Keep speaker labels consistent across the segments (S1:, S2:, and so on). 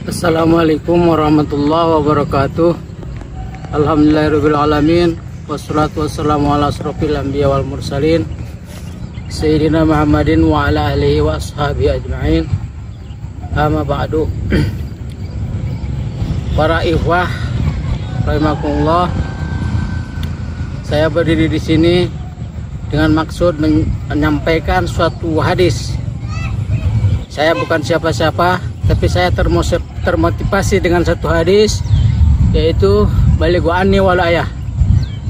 S1: Assalamualaikum warahmatullahi wabarakatuh. Alhamdulillahirrahmanirrahim. Wassalatu wassalamu ala asrofil anbiya wal mursalin Sayyidina Muhammadin wa ala alihi wa ashabihi ajma'in. Amma ba'du. Para ikhwah rahimakumullah, saya berdiri di sini dengan maksud menyampaikan suatu hadis. Saya bukan siapa-siapa, tapi saya termotivasi dengan satu hadis, yaitu balighu anni walau ayah,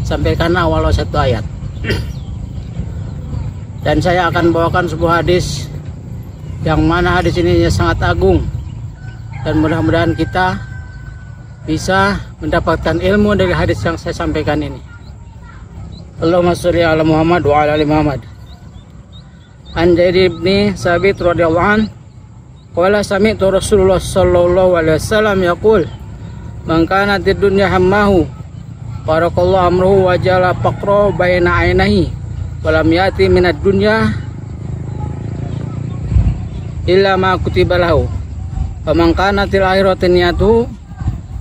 S1: sampaikanlah walau satu ayat. Dan saya akan bawakan sebuah hadis yang mana hadis ini sangat agung, dan mudah-mudahan kita bisa mendapatkan ilmu dari hadis yang saya sampaikan ini. Allahumma sholli ala Muhammad wa ala ali Muhammad. An Jarir bin Sabit radhiyallahu an qala sami'tu Rasulullah sallallahu alaihi wasallam yaqul man kana fid dunya hammahu barakallahu amruhu wa jala faqra baina ainihi wa lam yati minad dunya illa ma kutiba lahu wa man kana til akhirati niyatuhu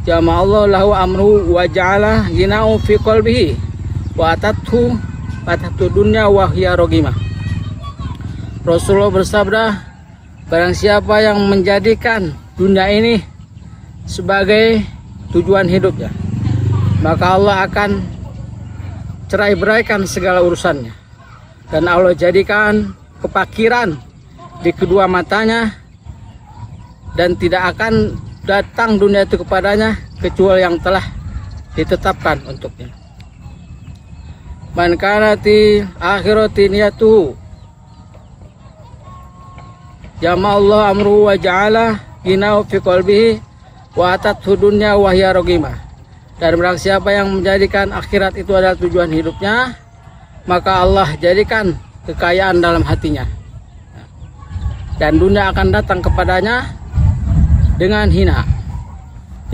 S1: jama'allahu lahu amruhu wa ja'ala ghinahu fi qalbihi wa atathu dunya wa hiya ragimah. Rasulullah bersabda, barang siapa yang menjadikan dunia ini sebagai tujuan hidupnya, maka Allah akan cerai-beraikan segala urusannya, dan Allah jadikan kepakiran di kedua matanya, dan tidak akan datang dunia itu kepadanya kecuali yang telah ditetapkan untuknya. Man kanati akhirati niyatuhu jama'allahu amruhu wa ja'ala ghinahu fi qalbihi wa atathu dunya wa hiya ragimah. Dan barang siapa yang menjadikan akhirat itu adalah tujuan hidupnya, maka Allah jadikan kekayaan dalam hatinya, dan dunia akan datang kepadanya dengan hina.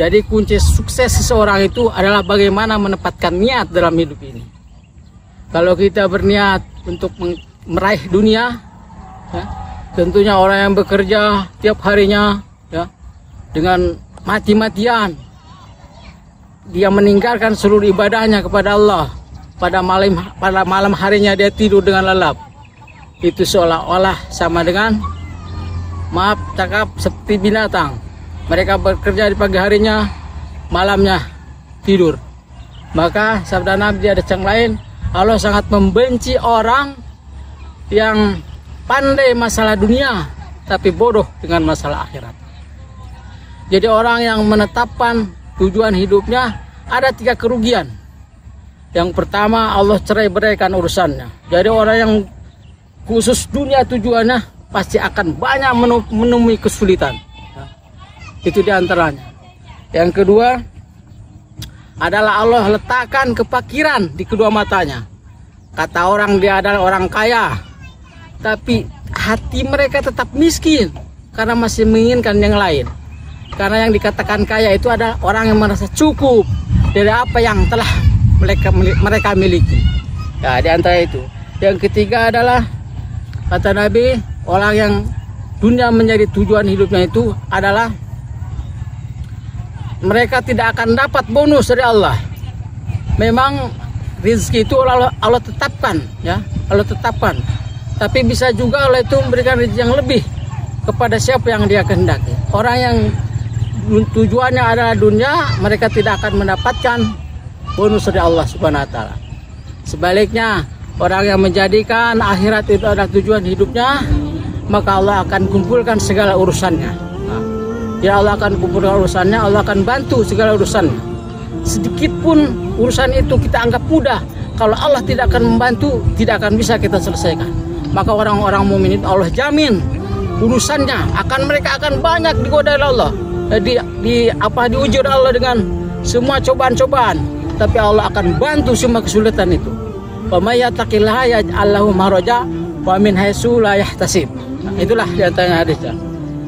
S1: Jadi kunci sukses seseorang itu adalah bagaimana menempatkan niat dalam hidup ini. Kalau kita berniat untuk meraih dunia, ya, tentunya orang yang bekerja tiap harinya, ya, dengan mati-matian dia meninggalkan seluruh ibadahnya kepada Allah, pada malam harinya dia tidur dengan lelap. Itu seolah-olah sama dengan, maaf cakap, seperti binatang. Mereka bekerja di pagi harinya, malamnya tidur. Maka sabda Nabi ada yang lain, Allah sangat membenci orang yang pandai masalah dunia tapi bodoh dengan masalah akhirat. Jadi orang yang menetapkan tujuan hidupnya ada 3 kerugian. Yang pertama, Allah cerai-beraikan urusannya. Jadi orang yang khusus dunia tujuannya pasti akan banyak menemui kesulitan. Itu diantaranya. Yang kedua adalah Allah letakkan kepakiran di kedua matanya. Kata orang dia adalah orang kaya, tapi hati mereka tetap miskin karena masih menginginkan yang lain. Karena yang dikatakan kaya itu adalah orang yang merasa cukup dari apa yang telah mereka miliki. Ya, di antara itu. Yang ketiga adalah kata Nabi, orang yang dunia menjadi tujuan hidupnya itu adalah mereka tidak akan dapat bonus dari Allah. Memang rezeki itu Allah tetapkan, ya, Allah tetapkan. Tapi bisa juga Allah itu memberikan rezeki yang lebih kepada siapa yang dia kehendaki. Orang yang tujuannya adalah dunia, mereka tidak akan mendapatkan bonus dari Allah Subhanahu wa taala. Sebaliknya, orang yang menjadikan akhirat itu adalah tujuan hidupnya, maka Allah akan kumpulkan segala urusannya. Ya, Allah akan kumpulkan urusannya, Allah akan bantu segala urusannya. Sedikit pun urusan itu kita anggap mudah, kalau Allah tidak akan membantu, tidak akan bisa kita selesaikan. Maka orang-orang mukmin itu Allah jamin urusannya mereka akan banyak digoda oleh Allah. Diuji oleh Allah dengan semua cobaan-cobaan, tapi Allah akan bantu semua kesulitan itu. Wa may yattaqillaha yaj'al lahu makhraja wa min haitsu la yahtasib. Nah, itulah diantaranya hadisnya.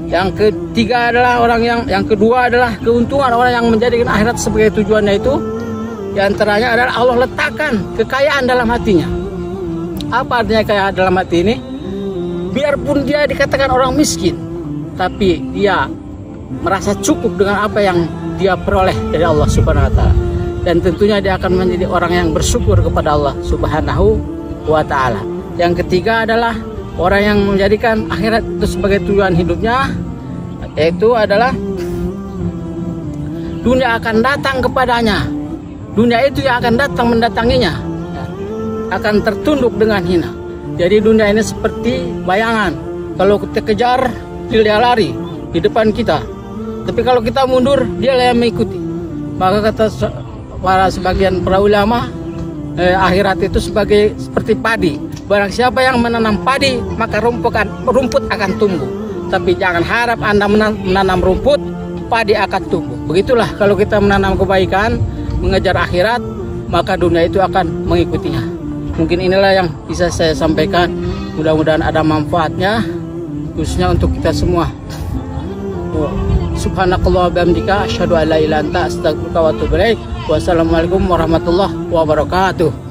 S1: Yang ketiga adalah yang kedua adalah keuntungan orang yang menjadikan akhirat sebagai tujuannya itu. Di antaranya adalah Allah letakkan kekayaan dalam hatinya. Apa artinya kekayaan dalam hati ini? Biarpun dia dikatakan orang miskin, tapi dia merasa cukup dengan apa yang dia peroleh dari Allah Subhanahu wa taala. Dan tentunya dia akan menjadi orang yang bersyukur kepada Allah Subhanahu wa taala. Yang ketiga adalah orang yang menjadikan akhirat itu sebagai tujuan hidupnya, yaitu adalah dunia akan datang kepadanya. Dunia itu yang akan datang mendatanginya, akan tertunduk dengan hina. Jadi dunia ini seperti bayangan. Kalau kita kejar, dia lari di depan kita. Tapi kalau kita mundur, dia yang mengikuti. Maka kata sebagian para ulama, akhirat itu seperti padi. Barang siapa yang menanam padi, maka rumput akan tumbuh. Tapi jangan harap Anda menanam rumput, padi akan tumbuh. Begitulah kalau kita menanam kebaikan, mengejar akhirat, maka dunia itu akan mengikutinya. Mungkin inilah yang bisa saya sampaikan. Mudah-mudahan ada manfaatnya, khususnya untuk kita semua. Subhanakallah wa bihamdika asyhadu an la ilaha illa anta astaghfiruka wa atubu ilaik. Wassalamualaikum warahmatullahi wabarakatuh.